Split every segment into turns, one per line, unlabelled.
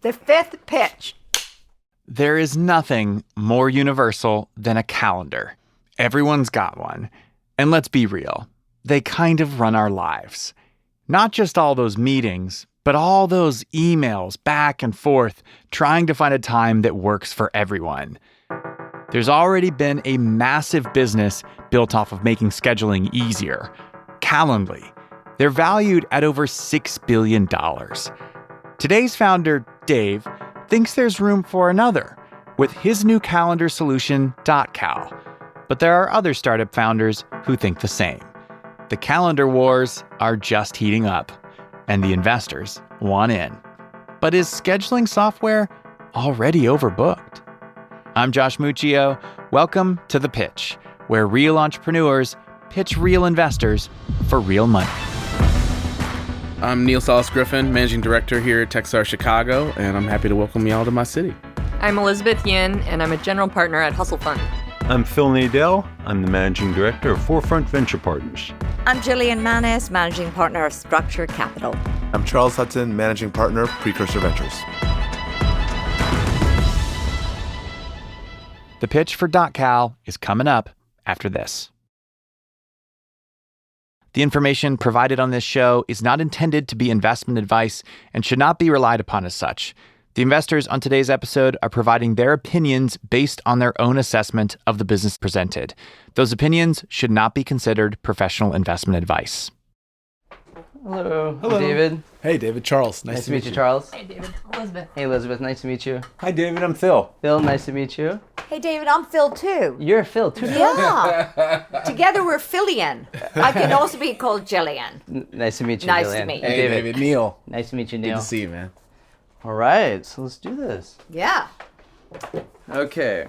The fifth pitch.
There is nothing more universal than a calendar. Everyone's got one. And let's be real, they kind of run our lives. Not just all those meetings, but all those emails back and forth trying to find a time that works for everyone. There's already been a massive business built off of making scheduling easier. Calendly. They're valued at over $6 billion. Today's founder, Dave, thinks there's room for another with his new calendar solution, Dotcal. But there are other startup founders who think the same. The calendar wars are just heating up, and the investors want in. But is scheduling software already overbooked? I'm Josh Muccio. Welcome to The Pitch, where real entrepreneurs pitch real investors for real money.
I'm Neil Salas Griffin, Managing Director here at Techstar Chicago, and I'm happy to welcome you all to my city.
I'm Elizabeth Yin, and I'm a general partner at Hustle Fund.
I'm Phil Nadell. I'm the Managing Director of Forefront Venture Partners.
I'm Gillian Manis, Managing Partner of Structure Capital.
I'm Charles Hudson, Managing Partner, Precursor Ventures.
The pitch for Dotcal is coming up after this. The information provided on this show is not intended to be investment advice and should not be relied upon as such. The investors on today's episode are providing their opinions based on their own assessment of the business presented. Those opinions should not be considered professional investment advice.
Hello.
Hello.
David.
Hey, David. Charles. Nice
to meet you, Charles.
Hey, David. Elizabeth.
Hey, Elizabeth. Nice to meet you.
Hi, David. I'm Phil.
Phil, nice to meet you.
Hey, David, I'm Phil too.
You're Phil, too.
Yeah. Together we're Phillian. I can also be called Jillian.
Nice to meet you,
Nice
Jillian.
to meet you.
Hey, David. Neil.
Nice to meet you, Neil.
Good to see you, man.
All right, so let's do this.
Yeah.
Okay.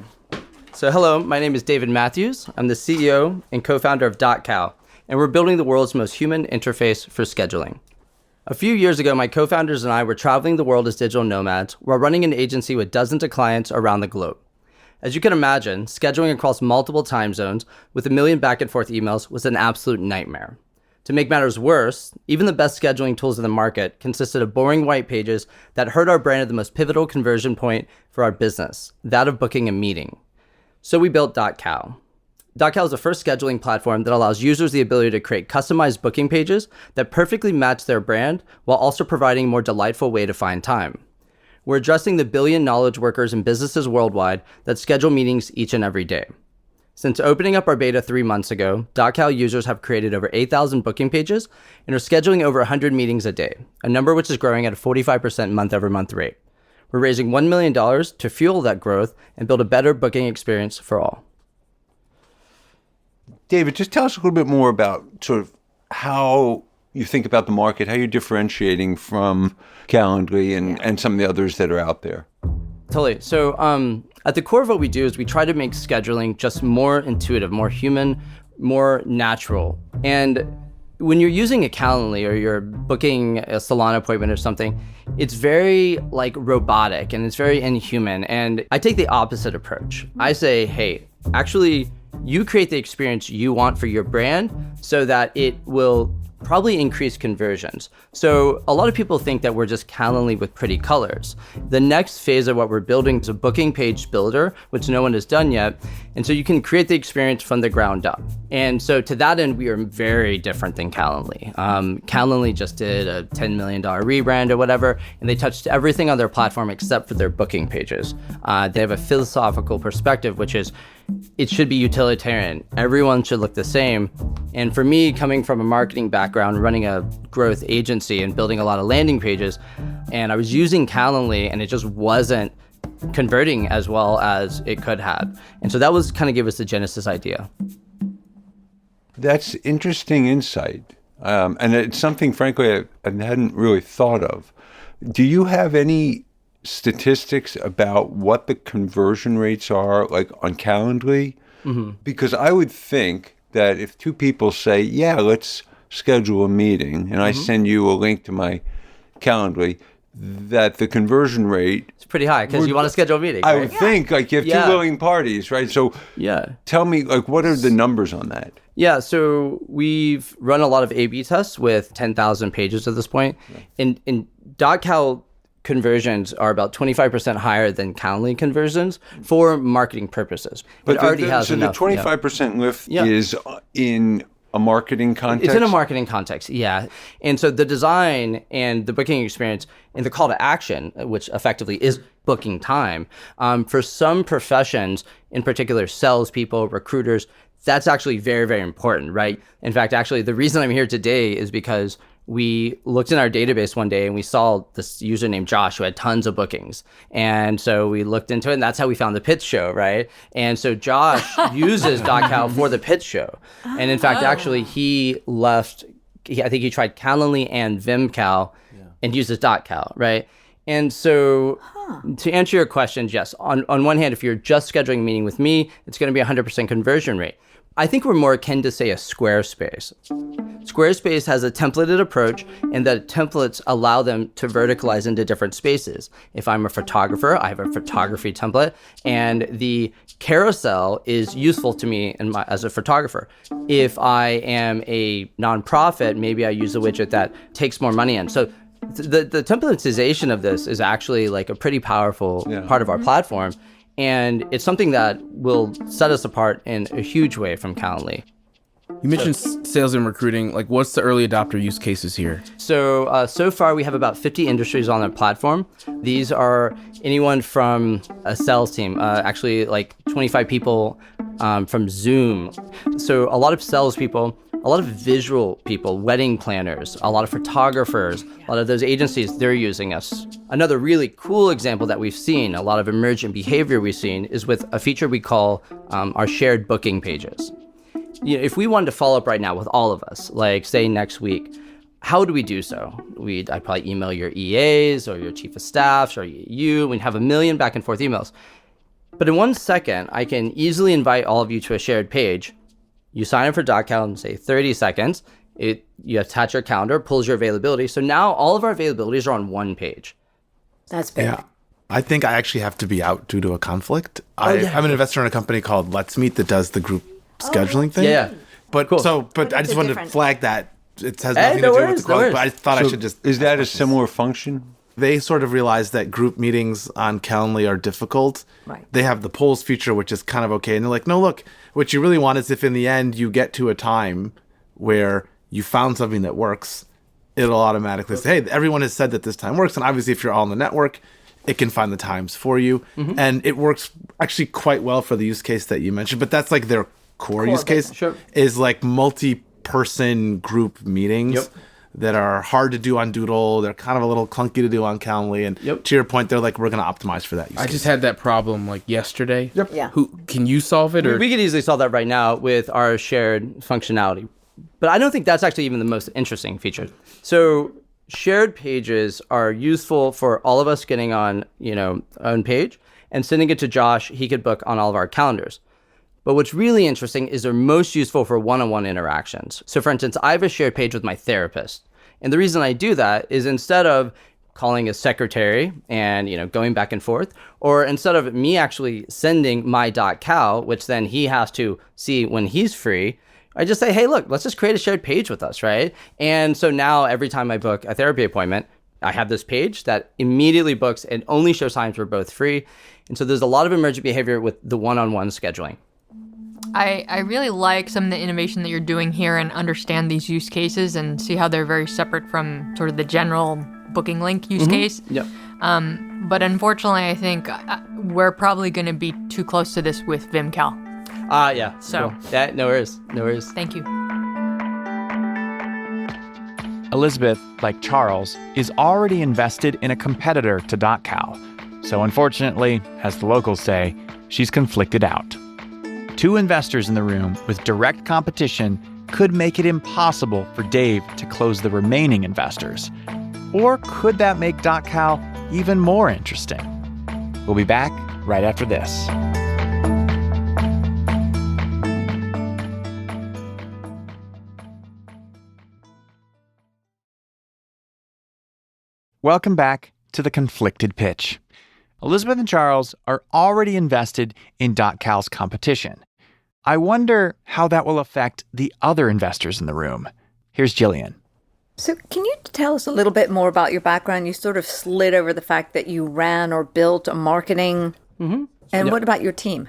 So hello, my name is David Matthews. I'm the CEO and co-founder of Dotcal, and we're building the world's most human interface for scheduling. A few years ago, my co-founders and I were traveling the world as digital nomads while running an agency with dozens of clients around the globe. As you can imagine, scheduling across multiple time zones with 1 million back and forth emails was an absolute nightmare. To make matters worse, even the best scheduling tools in the market consisted of boring white pages that hurt our brand at the most pivotal conversion point for our business, that of booking a meeting. So we built Dotcal. Dotcal is the first scheduling platform that allows users the ability to create customized booking pages that perfectly match their brand while also providing a more delightful way to find time. We're addressing the billion knowledge workers and businesses worldwide that schedule meetings each and every day. Since opening up our beta 3 months ago, Dotcal users have created over 8,000 booking pages and are scheduling over 100 meetings a day, a number which is growing at a 45% month-over-month rate. We're raising $1 million to fuel that growth and build a better booking experience for all.
David, just tell us a little bit more about sort of how you think about the market, how you're differentiating from Calendly and some of the others that are out there.
Totally. So at the core of what we do is we try to make scheduling just more intuitive, more human, more natural. And when you're using a Calendly or you're booking a salon appointment or something, it's very like robotic and it's very inhuman. And I take the opposite approach. I say, hey, actually, you create the experience you want for your brand so that it will probably increase conversions. So a lot of people think that we're just Calendly with pretty colors. The next phase of what we're building is a booking page builder, which no one has done yet. And so you can create the experience from the ground up. And so to that end, we are very different than Calendly. Calendly just did a $10 million rebrand or whatever, and they touched everything on their platform except for their booking pages. They have a philosophical perspective, which is it should be utilitarian. Everyone should look the same. And for me, coming from a marketing background, running a growth agency and building a lot of landing pages, and I was using Calendly and it just wasn't converting as well as it could have. And so that was kind of give us the genesis idea.
That's interesting insight. And it's something, frankly, I hadn't really thought of. Do you have any statistics about what the conversion rates are like on Calendly? Mm-hmm. Because I would think that if two people say, yeah, let's schedule a meeting, and I send you a link to my Calendly, that the conversion rate...
It's pretty high because you want to schedule a meeting.
I
right?
would think, like, you have two willing parties, right? So tell me, like, what are the numbers on that?
Yeah, so we've run a lot of A/B tests with 10,000 pages at this point. And Dotcal conversions are about 25% higher than Calendly conversions for marketing purposes. But it already has
so
enough.
the 25% lift
Yeah.
is in a marketing context?
It's in a marketing context, yeah. And so the design and the booking experience and the call to action, which effectively is booking time, for some professions, in particular salespeople, recruiters, that's actually very, very important, right? In fact, actually, the reason I'm here today is because we looked in our database one day and we saw this user named Josh who had tons of bookings. And so we looked into it, and that's how we found the pitch show, right? And so Josh uses Dotcal for the pitch show. And in fact, actually, he left, I think he tried Calendly and Vimcal and uses Dotcal, right? And so to answer your questions, yes, on one hand, if you're just scheduling a meeting with me, it's going to be 100% conversion rate. I think we're more akin to, say, a Squarespace. Squarespace has a templated approach, and the templates allow them to verticalize into different spaces. If I'm a photographer, I have a photography template, and the carousel is useful to me as a photographer. If I am a nonprofit, maybe I use a widget that takes more money in. So the templatization of this is actually like a pretty powerful part of our platform. And it's something that will set us apart in a huge way from Calendly.
You mentioned sales and recruiting. Like, what's the early adopter use cases here?
So far, we have about 50 industries on our platform. These are anyone from a sales team, actually like 25 people from Zoom. So a lot of salespeople, a lot of visual people, wedding planners, a lot of photographers, a lot of those agencies, they're using us. Another really cool example that we've seen, a lot of emergent behavior we've seen, is with a feature we call our shared booking pages. You know, if we wanted to follow up right now with all of us, like say next week, how would we do so? I'd probably email your EAs or your chief of staffs or you. We'd have a million back and forth emails. But in 1 second, I can easily invite all of you to a shared page. You sign up for Dotcal in, say, 30 seconds. You attach your calendar, pulls your availability. So now all of our availabilities are on one page.
That's big.
Yeah. I think I actually have to be out due to a conflict. I'm an investor in a company called Let's Meet that does the group scheduling thing.
Yeah.
But
Cool.
but I just wanted to
different-
flag that it has nothing
no
to do
worries,
with the
no
growth, but I
worries.
thought I should just...
Is that a similar function?
They sort of realized that group meetings on Calendly are difficult.
Right.
They have the polls feature, which is kind of okay. And they're like, no, look, what you really want is if in the end you get to a time where you found something that works, it'll automatically say, hey, everyone has said that this time works. And obviously, if you're all in the network, it can find the times for you.
Mm-hmm.
And it works actually quite well for the use case that you mentioned. But that's like their core use case
Sure.
is like multi-person group meetings.
Yep.
That are hard to do on Doodle. They're kind of a little clunky to do on Calendly. And to your point, they're like, we're going to optimize for that use
I
case.
just had that problem like yesterday.
Yep.
Yeah.
Can you solve it? Or
We could easily solve that right now with our shared functionality. But I don't think that's actually even the most interesting feature. So shared pages are useful for all of us getting on, own page and sending it to Josh. He could book on all of our calendars. But what's really interesting is they're most useful for one-on-one interactions. So for instance, I have a shared page with my therapist. And the reason I do that is instead of calling a secretary and, going back and forth, or instead of me actually sending my .cal, which then he has to see when he's free, I just say, hey, look, let's just create a shared page with us, right? And so now every time I book a therapy appointment, I have this page that immediately books and only shows times we're both free. And so there's a lot of emergent behavior with the one-on-one scheduling.
I really like some of the innovation that you're doing here and understand these use cases and see how they're very separate from sort of the general booking link use case.
Yep.
But unfortunately, I think we're probably going to be too close to this with Vimcal.
Yeah.
So-
Cool. Yeah, no worries.
Thank you.
Elizabeth, like Charles, is already invested in a competitor to Dotcal. So unfortunately, as the locals say, she's conflicted out. Two investors in the room with direct competition could make it impossible for Dave to close the remaining investors. Or could that make Dotcal even more interesting? We'll be back right after this. Welcome back to the conflicted pitch. Elizabeth and Charles are already invested in Dotcal's competition. I wonder how that will affect the other investors in the room. Here's Jillian.
So, can you tell us a little bit more about your background? You sort of slid over the fact that you ran or built a marketing. Mm-hmm. And what about your team?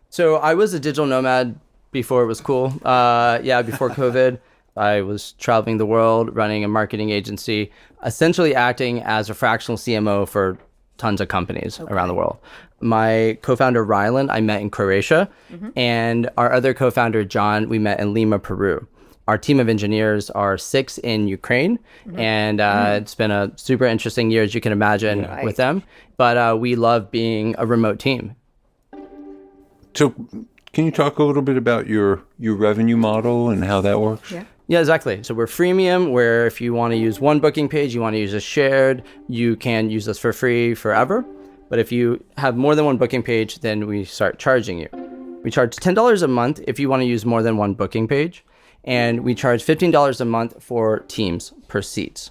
So I was a digital nomad before it was cool. Before COVID, I was traveling the world, running a marketing agency, essentially acting as a fractional CMO for tons of companies around the world. My co-founder, Ryland, I met in Croatia, and our other co-founder, John, we met in Lima, Peru. Our team of engineers are 6 in Ukraine, and it's been a super interesting year, as you can imagine, with them. But we love being a remote team.
So can you talk a little bit about your revenue model and how that works?
Yeah, exactly. So we're freemium, where if you want to use one booking page, you want to use a shared, you can use us for free forever. But if you have more than one booking page, then we start charging you. We charge $10 a month if you want to use more than one booking page. And we charge $15 a month for teams per seats.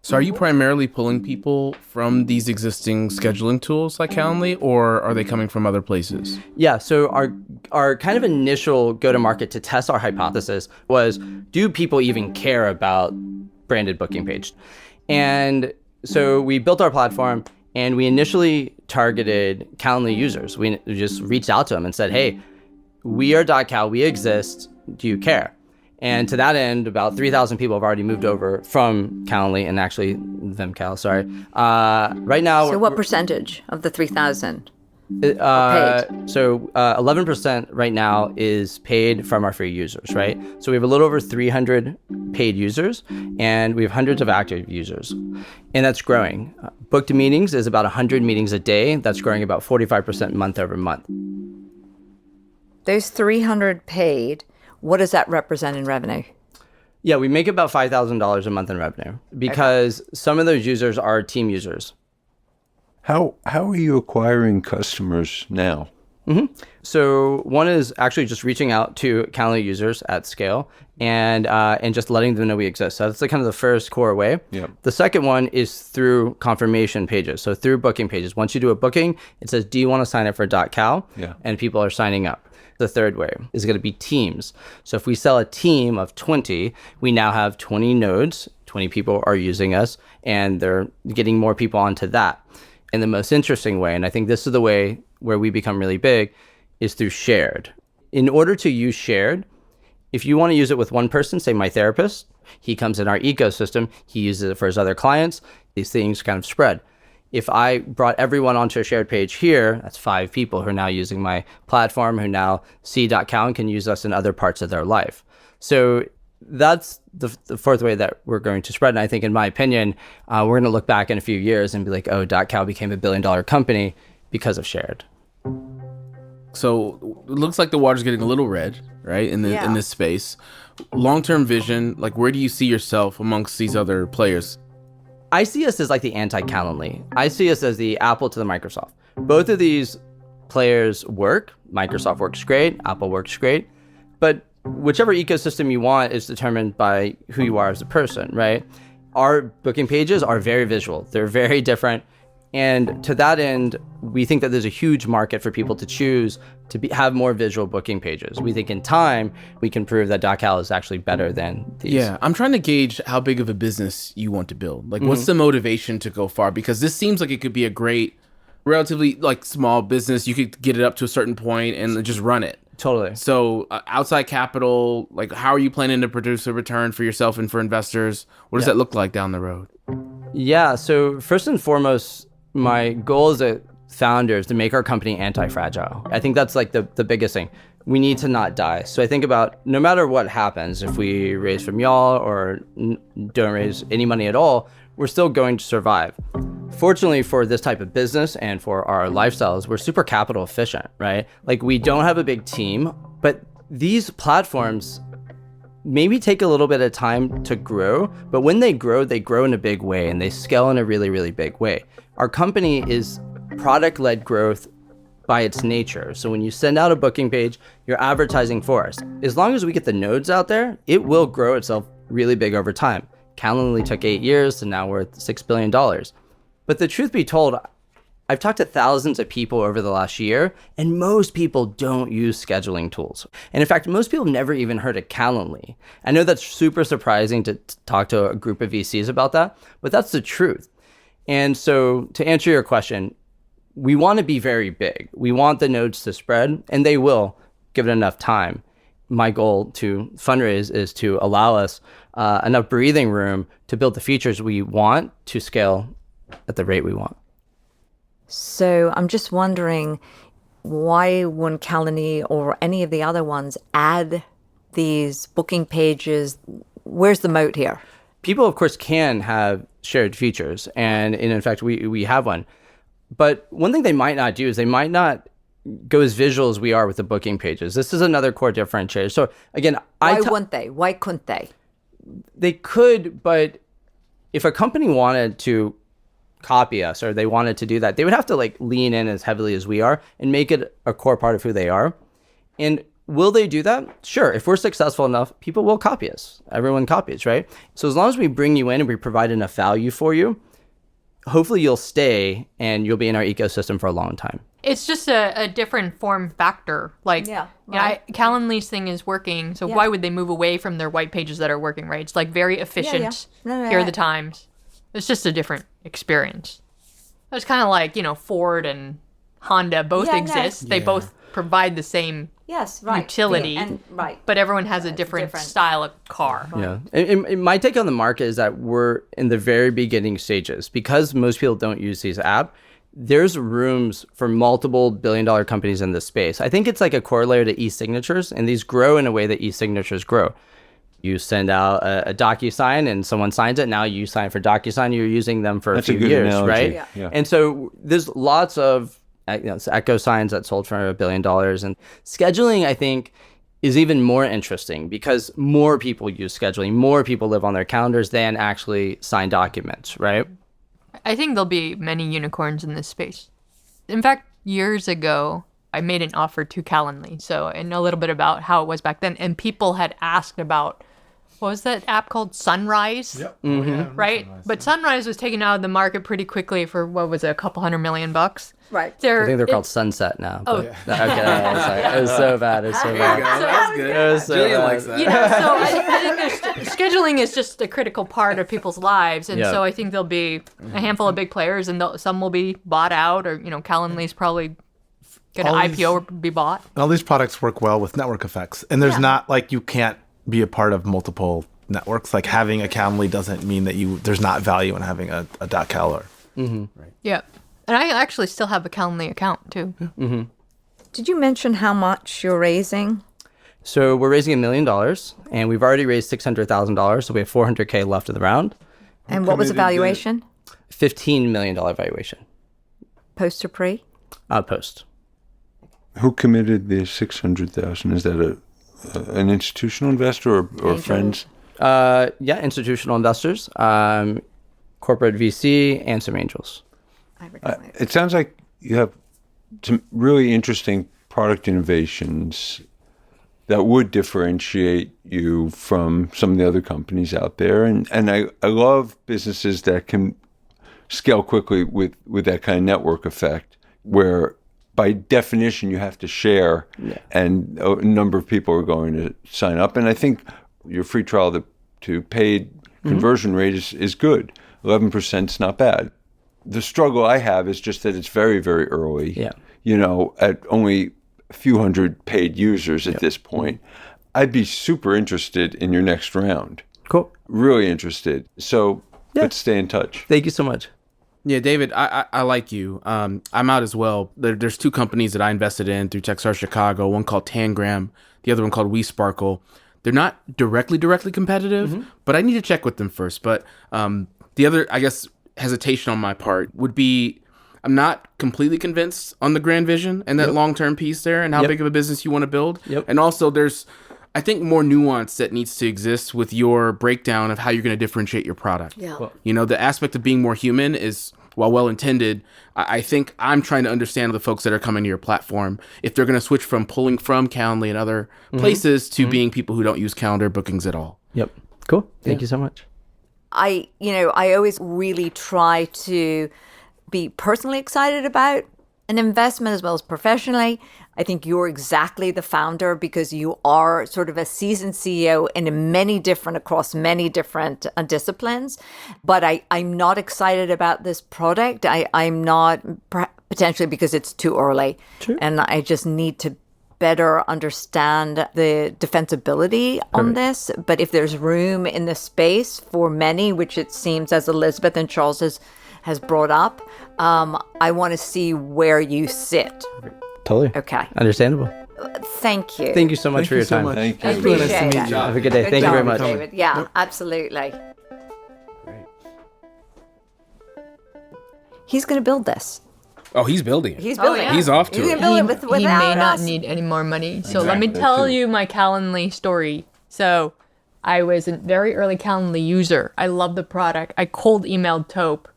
So are you primarily pulling people from these existing scheduling tools like Calendly, or are they coming from other places?
Yeah, so our kind of initial go-to-market to test our hypothesis was, do people even care about branded booking page? And so we built our platform, and we initially targeted Calendly users. We just reached out to them and said, hey, we are Dotcal, we exist, do you care? And to that end, about 3,000 people have already moved over from Calendly and actually Vimcal, sorry. Right now...
So what percentage of the 3,000
are paid? So 11% right now is paid from our free users, right? So we have a little over 300 paid users, and we have hundreds of active users. And that's growing. Booked meetings is about 100 meetings a day. That's growing about 45% month over month.
Those 300 paid... What does that represent in revenue?
Yeah, we make about $5,000 a month in revenue because some of those users are team users.
How are you acquiring customers now?
So one is actually just reaching out to Calendly users at scale and just letting them know we exist. So that's the kind of the first core way.
Yep.
The second one is through confirmation pages. So through booking pages. Once you do a booking, it says, do you want to sign up for .cal?
Yeah.
And people are signing up. The third way is going to be teams. So if we sell a team of 20, we now have 20 nodes, 20 people are using us, and they're getting more people onto that. And the most interesting way, and I think this is the way where we become really big, is through shared. In order to use shared, if you want to use it with one person, say my therapist, he comes in our ecosystem, he uses it for his other clients, these things kind of spread. If I brought everyone onto a shared page here, that's 5 people who are now using my platform, who now see .cal and can use us in other parts of their life. So that's the fourth way that we're going to spread. And I think, in my opinion, we're going to look back in a few years and be like, oh, .cal became a $1 billion company because of shared.
So it looks like the water's getting a little red, right, in this space. Long-term vision, like where do you see yourself amongst these other players?
I see us as like the anti-Calendly. I see us as the Apple to the Microsoft. Both of these players work. Microsoft works great. Apple works great. But whichever ecosystem you want is determined by who you are as a person, right? Our booking pages are very visual. They're very different. And to that end, we think that there's a huge market for people to choose to have more visual booking pages. We think in time, we can prove that Dotcal is actually better than these.
Yeah, I'm trying to gauge how big of a business you want to build. Like, what's the motivation to go far? Because this seems like it could be a great, relatively like small business. You could get it up to a certain point and just run it.
Totally.
So outside capital, like how are you planning to produce a return for yourself and for investors? What does that look like down the road?
Yeah, so first and foremost, my goal as a founder is to make our company anti-fragile. I think that's like the biggest thing. We need to not die. So I think about no matter what happens, if we raise from y'all or don't raise any money at all, we're still going to survive. Fortunately for this type of business and for our lifestyles, we're super capital efficient, right? Like we don't have a big team, but these platforms maybe take a little bit of time to grow, but when they grow in a big way and they scale in a really, really big way. Our company is product-led growth by its nature. So when you send out a booking page, you're advertising for us. As long as we get the nodes out there, it will grow itself really big over time. Calendly took 8 years, and now we're at $6 billion. But the truth be told, I've talked to thousands of people over the last year, and most people don't use scheduling tools. And in fact, most people have never even heard of Calendly. I know that's super surprising to talk to a group of VCs about that, but that's the truth. And so to answer your question, we want to be very big. We want the nodes to spread, and they will, give it enough time. My goal to fundraise is to allow us enough breathing room to build the features we want to scale at the rate we want.
So I'm just wondering, why wouldn't Calendly or any of the other ones add these booking pages? Where's the moat here?
People, of course, can have shared features, and in fact, we have one. But one thing they might not do is they might not go as visual as we are with the booking pages. This is another core differentiator. So again,
Why wouldn't they? Why couldn't they?
They could, but if a company wanted to copy us or they wanted to do that, they would have to like lean in as heavily as we are and make it a core part of who they are. And will they do that? Sure. If we're successful enough, people will copy us. Everyone copies, right? So as long as we bring you in and we provide enough value for you, hopefully you'll stay and you'll be in our ecosystem for a long time.
It's just a different form factor. Like, Calendly's thing is working, so why would they move away from their white pages that are working, right? It's like very efficient. Here are the times. It's just a different experience. It's kind of like, Ford and Honda both exist. They both provide the same utility, but everyone has a different style of car.
Yeah. And my take on the market is that we're in the very beginning stages. Because most people don't use these apps, there's rooms for multiple billion-dollar companies in this space. I think it's like a corollary to e-signatures, and these grow in a way that e-signatures grow. You send out a DocuSign and someone signs it. Now you sign for DocuSign. You're using them for a few years, analogy. Right? Yeah. And so there's lots of Echo signs that sold for $1 billion. And scheduling, I think, is even more interesting because more people use scheduling. More people live on their calendars than actually sign documents, right?
I think there'll be many unicorns in this space. In fact, years ago, I made an offer to Calendly. So I know a little bit about how it was back then. And people had asked about, what was that app called? Sunrise? Yep. Mm-hmm. Yeah, right? Sunrise, but Sunrise was taken out of the market pretty quickly for, what was it, a couple $100 million? Right.
I think they're called Sunset now. But, okay, it was so bad. It was so bad.
That's good. It was so Julian bad. Likes that.
So I think scheduling is just a critical part of people's lives. And so I think there'll be a handful of big players and some will be bought out or, Calendly's probably going to IPO or be bought.
All these products work well with network effects. And there's not like you can't be a part of multiple networks. Like having a Calendly doesn't mean that there's not value in having a Dotcal or.
Right. Yeah. And I actually still have a Calendly account too.
Mm-hmm. Did you mention how much you're raising?
So we're raising $1 million and we've already raised $600,000. So we have $400K left of the round.
And what was the valuation?
$15 million valuation.
Post or pre?
Post.
Who committed the $600,000? Is that an institutional investor or friends?
Institutional investors, corporate VC, and some angels.
It sounds like you have some really interesting product innovations that would differentiate you from some of the other companies out there. And I love businesses that can scale quickly with that kind of network effect where by definition, you have to share, and a number of people are going to sign up. And I think your free trial to paid conversion rate is good. 11% is not bad. The struggle I have is just that it's very, very early. Yeah. At only a few hundred paid users at this point. I'd be super interested in your next round.
Cool.
Really interested. So let's stay in touch.
Thank you so much.
Yeah, David, I like you. I'm out as well. There's two companies that I invested in through Techstars Chicago, one called Tangram, the other one called WeSparkle. They're not directly competitive, but I need to check with them first. But the other, I guess, hesitation on my part would be I'm not completely convinced on the grand vision and that long-term piece there and how big of a business you want to build. And also there's, I think, more nuance that needs to exist with your breakdown of how you're going to differentiate your product. The aspect of being more human is, while well-intended, I think I'm trying to understand the folks that are coming to your platform, if they're going to switch from pulling from Calendly and other places to being people who don't use calendar bookings at all.
Yep. Cool. Thank you so much.
I always really try to be personally excited about an investment as well as professionally. I think you're exactly the founder because you are sort of a seasoned CEO across many different disciplines. But I'm not excited about this product. I'm not, potentially because it's too early. True. And I just need to better understand the defensibility on this. But if there's room in the space for many, which it seems as Elizabeth and Charles has brought up, I want to see where you sit.
Totally.
Okay.
Understandable.
Thank you.
Thank you so much for your time.
Thank you.
I appreciate
Nice to meet
it.
you.
Have a good day.
Good
Thank you
job,
very much.
David. Yeah, absolutely. He's going to build this.
Oh, he's building it.
He's building it.
He's off to
He's
it.
going to build it
He
without
may not
us.
need any more money. So let me tell you my Calendly story. So I was a very early Calendly user. I love the product. I cold emailed Taupe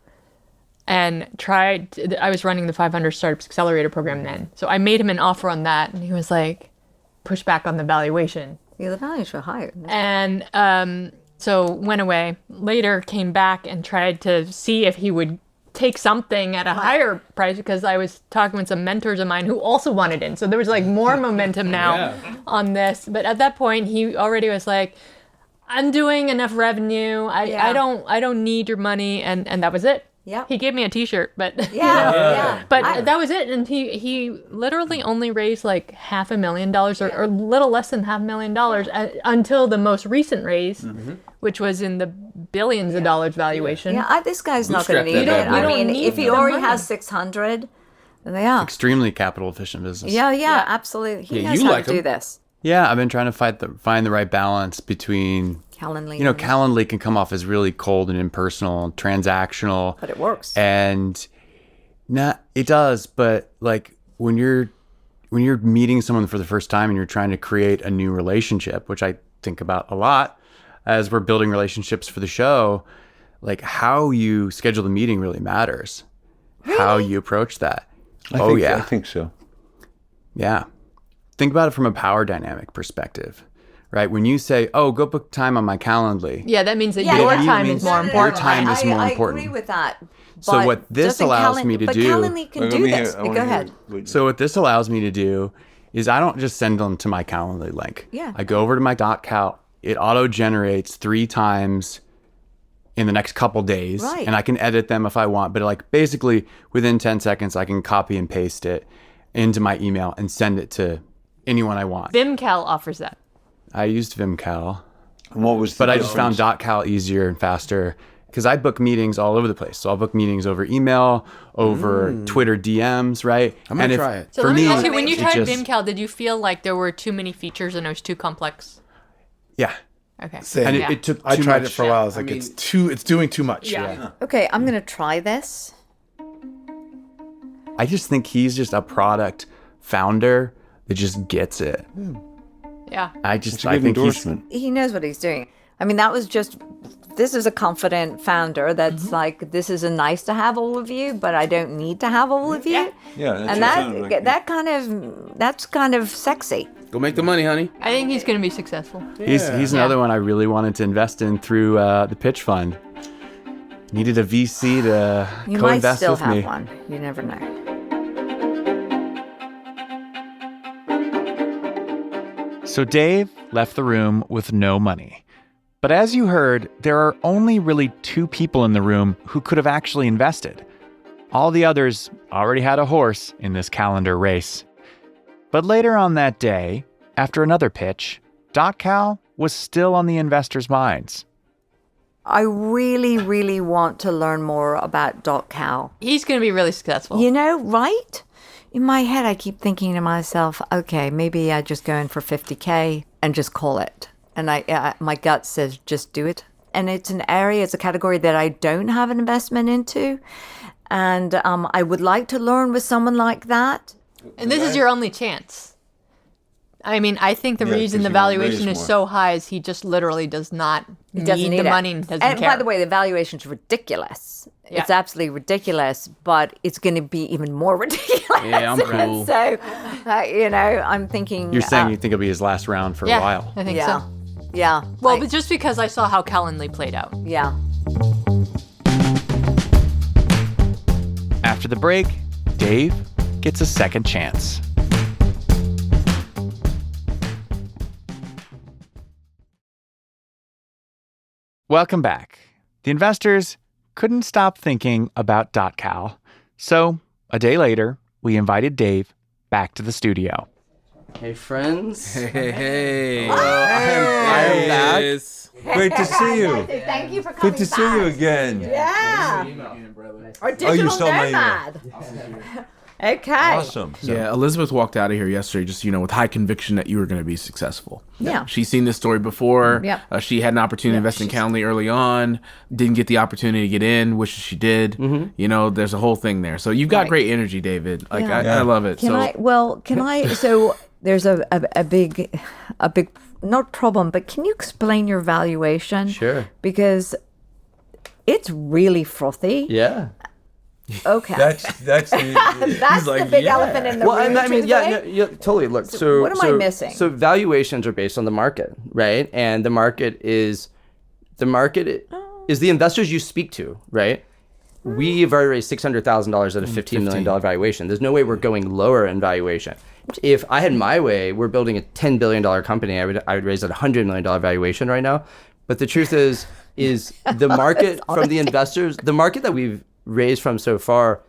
and I was running the 500 Startups Accelerator program then. So I made him an offer on that, and he was like, push back on the valuation.
Yeah, the values were higher.
And so went away. Later came back and tried to see if he would take something at a higher price because I was talking with some mentors of mine who also wanted in. So there was like more momentum now on this. But at that point, he already was like, I'm doing enough revenue. I don't need your money. And that was it.
Yeah.
He gave me a T-shirt, but
But
that was it. And he literally only raised like $500,000 or a little less than $500,000 until the most recent raise, which was in the billions of dollars valuation.
Yeah, this guy's not going to need it.
that bad boy.
I mean,
need
if he
the
already
money.
has 600, then yeah.
Extremely capital efficient business.
Yeah, absolutely. He
Yeah,
knows
you
how
like
to do
him.
this.
Yeah, I've been trying to find the right balance between,
Calendly.
Calendly can come off as really cold and impersonal and transactional.
But it works.
And it does, but like when you're meeting someone for the first time and you're trying to create a new relationship, which I think about a lot as we're building relationships for the show, like how you schedule the meeting really matters. Really? How you approach that.
I think so.
Yeah. Think about it from a power dynamic perspective, right? When you say, oh, go book time on my Calendly.
Yeah, that means that your time is more important.
Your time is more important.
I agree with that.
So
but
what this
doesn't
allows me to
but
do-
Calendly can do this. Go ahead.
So what this allows me to do is I don't just send them to my Calendly link.
Yeah.
I go over to my Dotcal. It auto-generates 3 times in the next couple days.
Right.
And I can edit them if I want. But like basically within 10 seconds, I can copy and paste it into my email and send it to anyone I want.
Vimcal offers that.
I used Vimcal.
And what was
But I just found Dotcal easier and faster because I book meetings all over the place. So I'll book meetings over email, over Twitter DMs, right?
I'm going to try it.
So
for
let me
me,
ask you, when you
it
tried
just-
Vimcal, did you feel like there were too many features and it was too complex?
Yeah.
Okay.
Same.
And
Yeah.
it took
I
too
tried
much-
it for a while. I was like, it's doing too much.
Yeah.
Okay, I'm going to try this.
I just think he's just a product founder that just gets it.
Yeah.
I
It's a
think
good endorsement.
He knows what he's doing. I mean, this is a confident founder that's like, this is a nice to have all of you, but I don't need to have all of you.
Yeah, that's
And
what it sounded like.
that's kind of sexy.
Go make the money, honey.
I think he's going to be successful.
He's another one I really wanted to invest in through the pitch fund. Needed a VC to
You might
co-invest
still
with
have
me.
one. You never know.
So Dave left the room with no money. But as you heard, there are only really 2 people in the room who could have actually invested. All the others already had a horse in this calendar race. But later on that day, after another pitch, Dotcal was still on the investors' minds.
I really, really want to learn more about Dotcal.
He's going to be really successful.
You know, right? In my head, I keep thinking to myself, okay, maybe I just go in for 50K and just call it. And my gut says, just do it. And it's a category that I don't have an investment into. And I would like to learn with someone like that.
And this is your only chance. I mean, I think the reason
'cause
the
you won't
valuation
raise
is
more.
so high is he just literally does not
Doesn't
need
need
the
it.
money and doesn't
And
care.
by the way, the valuation's ridiculous.
Yeah.
It's absolutely ridiculous, but it's going to be even more ridiculous.
Yeah, I'm cool.
So, I'm thinking.
You're saying you think it'll be his last round for
yeah,
a while.
I think
Yeah.
so.
Yeah.
Well, but just because I saw how Calendly played out.
Yeah.
After the break, Dave gets a second chance. Welcome back. The investors couldn't stop thinking about Dotcal. So, a day later, we invited Dave back to the studio.
Hey, friends.
Hey.
I am back.
Great to see you.
Thank you for coming
Good to see you again.
Yeah. Our digital
you saw my
nomad. Okay.
Awesome.
Yeah, Elizabeth walked out of here yesterday just, with high conviction that you were going to be successful.
Yeah.
She's seen this story before.
Yep.
She had an opportunity to invest in Calendly early on, didn't get the opportunity to get in, wishes she did. There's a whole thing there. So you've got great energy, David. Like, I love it.
So there's a big, not problem, but can you explain your valuation?
Sure.
Because it's really frothy.
Yeah.
Okay.
That's
That's the big elephant in the
Well,
room.
I mean,
truthfully.
yeah, totally. Look, so
what am I missing?
So valuations are based on the market, right? And the market is the investors you speak to, right? We've already raised $600,000 at a $15 million valuation. There's no way we're going lower in valuation. If I had my way, we're building a $10 billion company. I would raise at a $100 million valuation right now. But the truth is the market from the investors, the market that we've raised from so far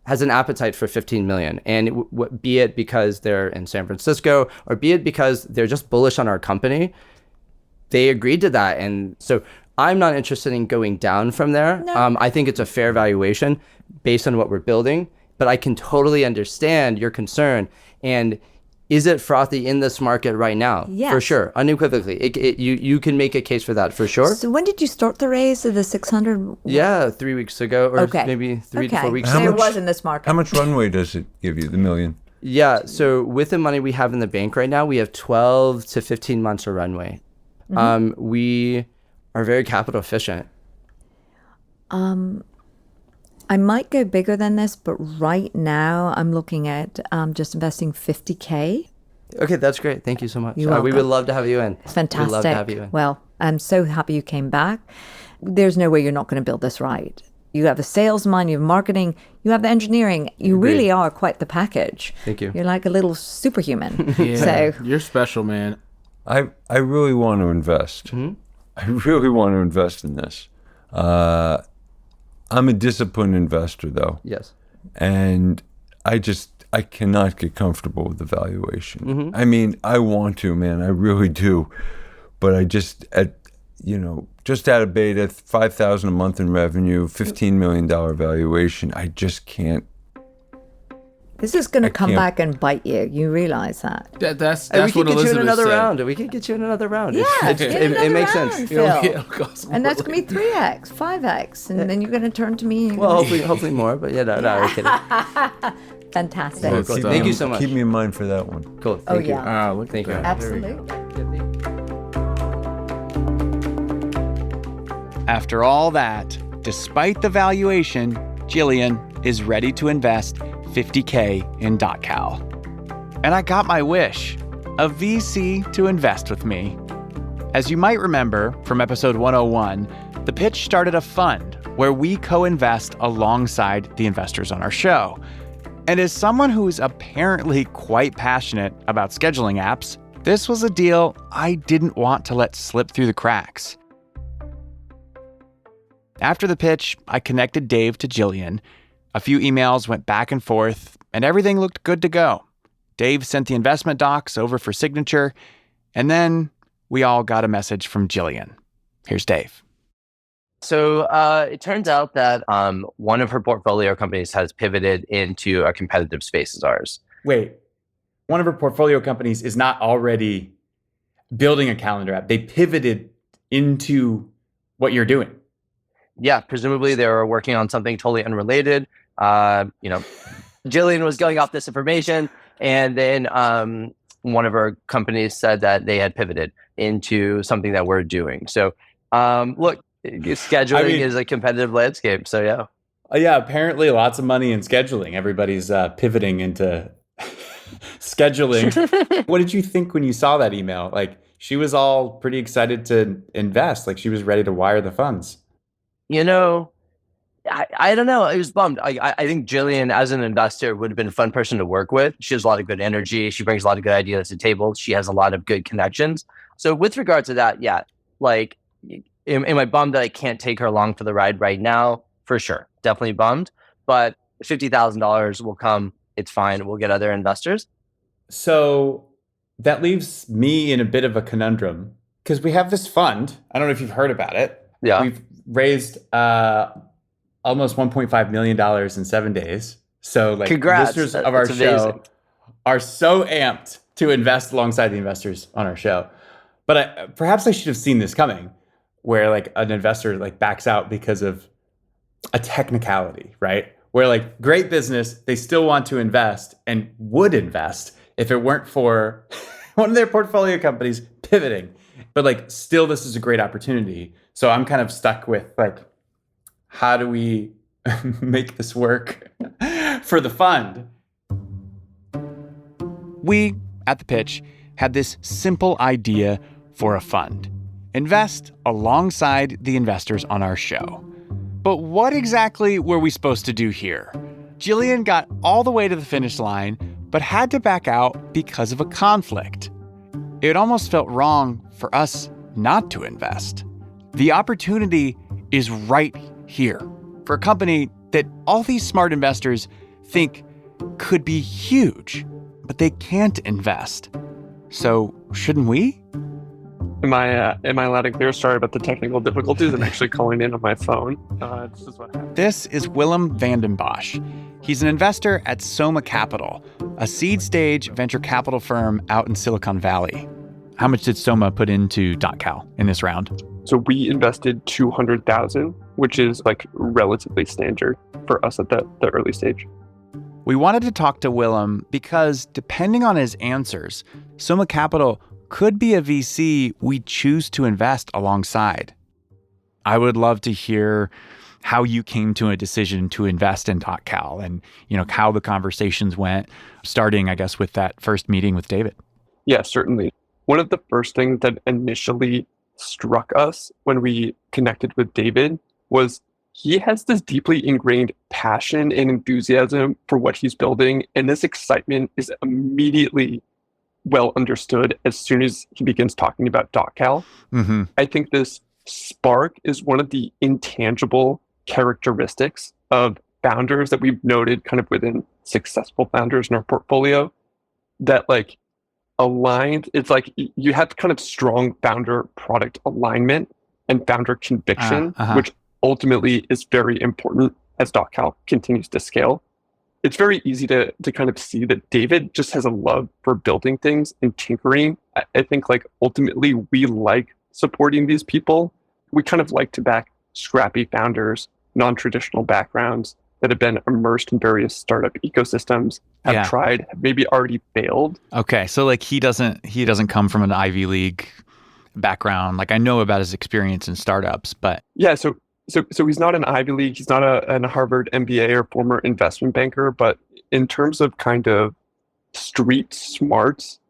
has an appetite for 15 million, and be it because they're in San Francisco or be it because they're just bullish on our company, they agreed to that. And so I'm not interested in going down from there.
No.
I think it's a fair valuation based on what we're building, but I can totally understand your concern. And is it frothy in this market right now?
Yes.
For sure, unequivocally. You can make a case for that for sure.
So when did you start the raise of the 600?
Yeah, 3 weeks ago, or maybe 3 to 4 weeks
So
ago.
it was in this market.
How much runway does it give you, the million?
Yeah, so with the money we have in the bank right now, we have 12 to 15 months of runway. We are very capital efficient.
I might go bigger than this, but right now I'm looking at just investing 50K.
Okay, that's great. Thank you so much.
You're
We would
welcome.
love to have you in.
Fantastic.
We'd love to have you in.
Well, I'm so happy you came back. There's no way you're not going to build this right. You have the sales mind, you have marketing, you have the engineering. You really are quite the package.
Thank you.
You're like a little superhuman.
Yeah,
So
you're special, man.
I really want to invest. I really want to invest in this. I'm a disciplined investor, though.
Yes.
And I cannot get comfortable with the valuation. I mean, I want to, man, I really do. But I just out of beta, $5,000 a month in revenue, $15 million valuation, I just can't.
this is going to come
can't-
back and bite you. You realize that.
That's
We
what
could get you in
Elizabeth
another
said.
round. We could get you in another round.
Yeah,
It makes sense.
Phil. And that's
that's
going to be 3x, 5x. And then you're going to turn to me. And
Well, hopefully more, but no, we're kidding.
fantastic.
Well,
Cool. Thank you so much.
Keep me in mind for that one.
Cool. Thank you.
yeah.
look
Thank
at
you.
that.
Absolutely.
After all that, despite the valuation, Jillian is ready to invest $50K in Dotcal. And I got my wish, a VC to invest with me. As you might remember from episode 101, the pitch started a fund where we co-invest alongside the investors on our show. And as someone who is apparently quite passionate about scheduling apps, this was a deal I didn't want to let slip through the cracks. After the pitch, I connected Dave to Jillian. A few emails went back and forth, and everything looked good to go. Dave sent the investment docs over for signature, and then we all got a message from Jillian. Here's Dave.
So it turns out that one of her portfolio companies has pivoted into a competitive space as ours.
Wait, one of her portfolio companies is not already building a calendar app. They pivoted into what you're doing.
Yeah, presumably they were working on something totally unrelated. Jillian was going off this information, and then one of her companies said that they had pivoted into something that we're doing. So look, scheduling is a competitive landscape. So yeah.
Yeah, apparently lots of money in scheduling. Everybody's pivoting into scheduling. What did you think when you saw that email? Like, she was all pretty excited to invest. Like, she was ready to wire the funds.
I don't know. I was bummed. I think Jillian, as an investor, would have been a fun person to work with. She has a lot of good energy. She brings a lot of good ideas to the table. She has a lot of good connections. So with regard to that, yeah, like, am I bummed that I can't take her along for the ride right now? For sure. Definitely bummed. But $50,000 will come. It's fine. We'll get other investors.
So that leaves me in a bit of a conundrum because we have this fund. I don't know if you've heard about it.
Yeah.
We've raised almost $1.5 million in 7 days. So like,
congrats.
Listeners of our show are so amped to invest alongside the investors on our show. But perhaps I should have seen this coming, where like an investor like backs out because of a technicality, right? Where like, great business, they still want to invest and would invest if it weren't for one of their portfolio companies pivoting. But like, still, this is a great opportunity. So I'm kind of stuck with like, how do we make this work for the fund? We, at The Pitch, had this simple idea for a fund. Invest alongside the investors on our show. But what exactly were we supposed to do here? Jillian got all the way to the finish line, but had to back out because of a conflict. It almost felt wrong for us not to invest. The opportunity is right here for a company that all these smart investors think could be huge, but they can't invest. So shouldn't we?
Am I allowed to clear? Sorry about the technical difficulties. I'm actually calling in on my phone. This is what happened.
This is Willem Vandenbosch. He's an investor at Soma Capital, a seed-stage venture capital firm out in Silicon Valley. How much did Soma put into Dotcal in this round?
So we invested $200,000, which is like relatively standard for us at the early stage.
We wanted to talk to Willem because, depending on his answers, Soma Capital could be a VC we choose to invest alongside. I would love to hear how you came to a decision to invest in Dotcal and, how the conversations went, starting, I guess, with that first meeting with David.
Yeah, certainly. One of the first things that initially struck us when we connected with David was he has this deeply ingrained passion and enthusiasm for what he's building, and this excitement is immediately well understood as soon as he begins talking about Dotcal.
Mm-hmm.
I think this spark is one of the intangible characteristics of founders that we've noted kind of within successful founders in our portfolio that like aligned. It's like you have kind of strong founder product alignment and founder conviction, which ultimately is very important as Dotcal continues to scale. It's very easy to kind of see that David just has a love for building things and tinkering. I think like ultimately we like supporting these people. We kind of like to back scrappy founders, non-traditional backgrounds that have been immersed in various startup ecosystems, have tried, have maybe already failed.
Okay, so like he doesn't come from an Ivy League background. Like I know about his experience in startups, but
yeah, so he's not an Ivy League, he's not a Harvard MBA or former investment banker, but in terms of kind of street smarts,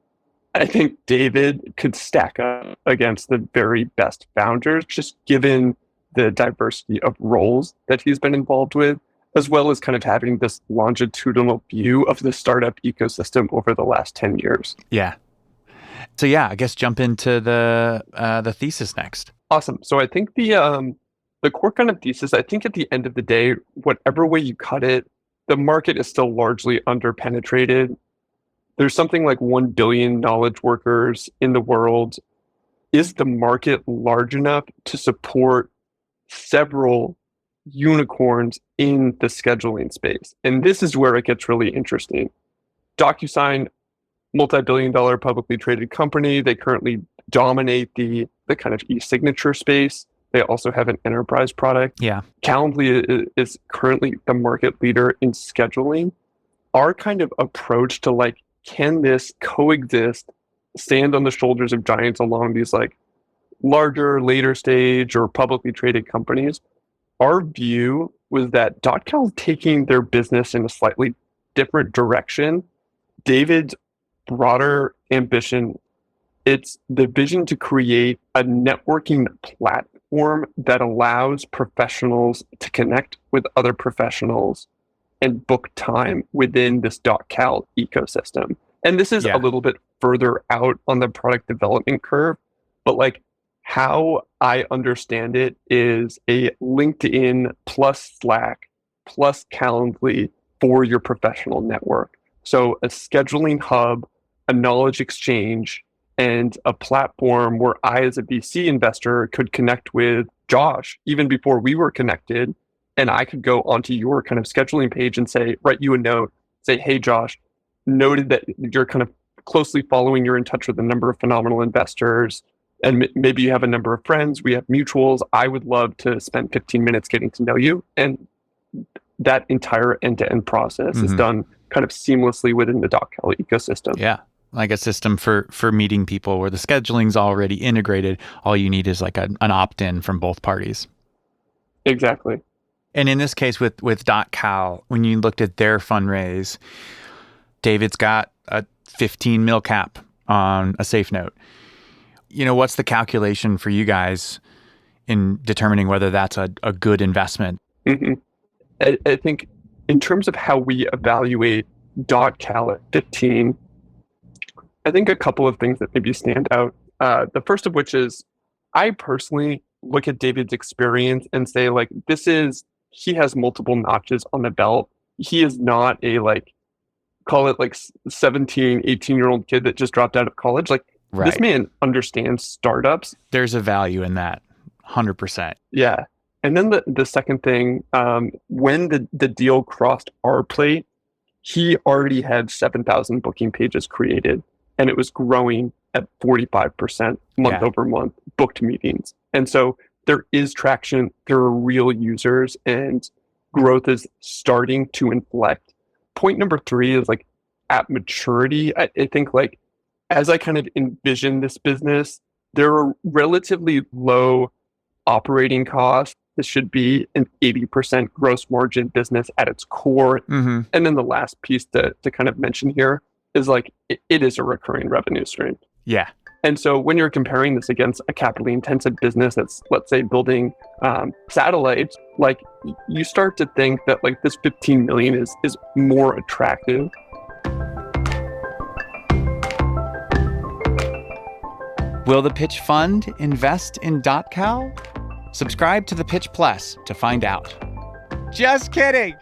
I think David could stack up against the very best founders, just given the diversity of roles that he's been involved with, as well as kind of having this longitudinal view of the startup ecosystem over the last 10 years.
Yeah. So yeah, I guess jump into the thesis next.
Awesome. So I think the core kind of thesis, I think at the end of the day, whatever way you cut it, the market is still largely underpenetrated. There's something like 1 billion knowledge workers in the world. Is the market large enough to support several unicorns in the scheduling space? And this is where it gets really interesting. DocuSign, multi-billion-dollar publicly traded company. They currently dominate the kind of e-signature space. They also have an enterprise product.
Yeah.
Calendly is currently the market leader in scheduling. Our kind of approach to like, can this coexist, stand on the shoulders of giants along these like larger, later stage or publicly traded companies? Our view was that Dotcal is taking their business in a slightly different direction. David's broader ambition, it's the vision to create a networking platform that allows professionals to connect with other professionals and book time within this Dotcal ecosystem. And this is a little bit further out on the product development curve, but like how I understand it is a LinkedIn plus Slack plus Calendly for your professional network. So a scheduling hub, a knowledge exchange, and a platform where I, as a VC investor, could connect with Josh even before we were connected. And I could go onto your kind of scheduling page and say, write you a note, say, hey, Josh, noted that you're kind of closely following, you're in touch with a number of phenomenal investors, and maybe you have a number of friends, we have mutuals. I would love to spend 15 minutes getting to know you. And that entire end-to-end process is done kind of seamlessly within the Dotcal ecosystem.
Yeah. Like a system for meeting people where the scheduling's already integrated. All you need is like an opt-in from both parties.
Exactly.
And in this case with Dotcal, when you looked at their fundraise, David's got a 15 mil cap on a safe note. You know, what's the calculation for you guys in determining whether that's a good investment?
Mm-hmm. I think in terms of how we evaluate Dotcal at 15, I think a couple of things that maybe stand out. The first of which is I personally look at David's experience and say, like, he has multiple notches on the belt. He is not a, like, call it like 17, 18-year-old kid that just dropped out of college. Like, This man understands startups.
There's a value in that, 100%.
Yeah. And then the second thing, when the deal crossed our plate, he already had 7,000 booking pages created, and it was growing at 45% month over month booked meetings. And so there is traction, there are real users, and growth is starting to inflect. Point number 3 is like at maturity. I think like as I kind of envision this business, there are relatively low operating costs. This should be an 80% gross margin business at its core. Mm-hmm. And then the last piece to kind of mention here is like it is a recurring revenue stream.
Yeah.
And so when you're comparing this against a capitally intensive business that's, let's say, building satellites, like you start to think that like this 15 million is more attractive.
Will the Pitch Fund invest in Dotcal? Subscribe to the Pitch Plus to find out. Just kidding.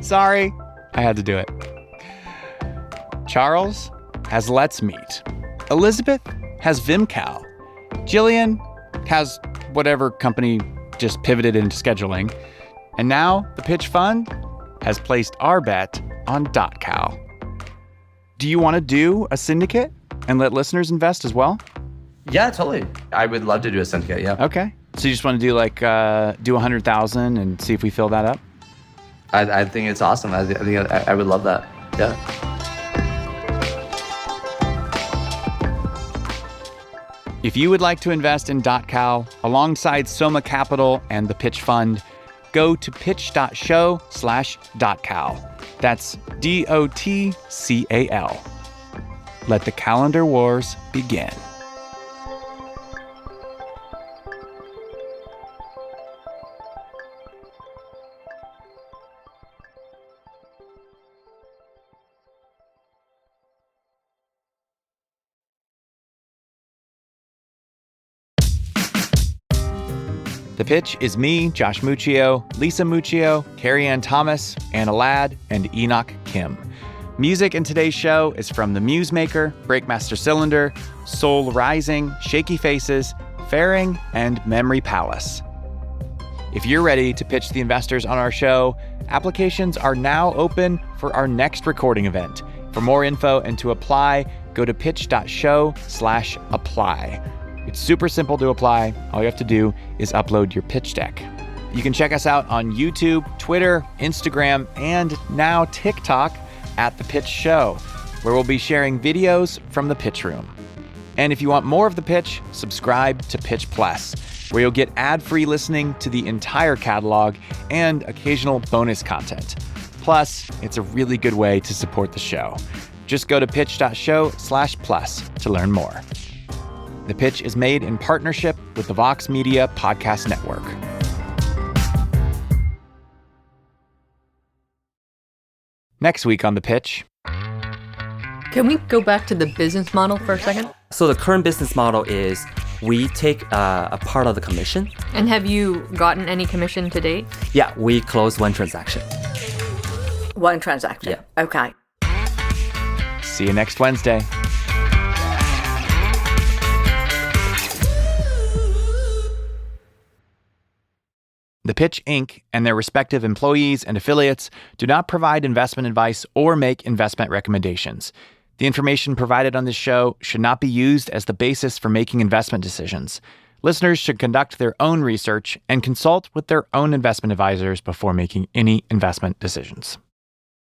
Sorry, I had to do it. Charles has Let's Meet. Elizabeth has Vimcal. Jillian has whatever company just pivoted into scheduling. And now the Pitch Fund has placed our bet on Dotcal. Do you want to do a syndicate and let listeners invest as well?
Yeah, totally. I would love to do a syndicate, yeah.
Okay. So you just want to do like, do 100,000 and see if we fill that up?
I think it's awesome. I think I would love that. Yeah.
If you would like to invest in Dotcal alongside Soma Capital and the Pitch Fund, go to pitch.show/Dotcal. That's DOTCAL. Let the calendar wars begin. The Pitch is me, Josh Muccio, Lisa Muccio, Carrie Ann Thomas, Anna Ladd, and Enoch Kim. Music in today's show is from The Musemaker, Breakmaster Cylinder, Soul Rising, Shaky Faces, Faring, and Memory Palace. If you're ready to pitch the investors on our show, applications are now open for our next recording event. For more info and to apply, go to pitch.show/apply. It's super simple to apply. All you have to do is upload your pitch deck. You can check us out on YouTube, Twitter, Instagram, and now TikTok at The Pitch Show, where we'll be sharing videos from the pitch room. And if you want more of The Pitch, subscribe to Pitch Plus, where you'll get ad-free listening to the entire catalog and occasional bonus content. Plus, it's a really good way to support the show. Just go to pitch.show/plus to learn more. The Pitch is made in partnership with the Vox Media Podcast Network. Next week on The Pitch.
Can we go back to the business model for a second?
So the current business model is we take a part of the commission.
And have you gotten any commission to date?
Yeah, we close one transaction.
One transaction?
Yeah.
Okay.
See you next Wednesday. The Pitch Inc. and their respective employees and affiliates do not provide investment advice or make investment recommendations. The information provided on this show should not be used as the basis for making investment decisions. Listeners should conduct their own research and consult with their own investment advisors before making any investment decisions.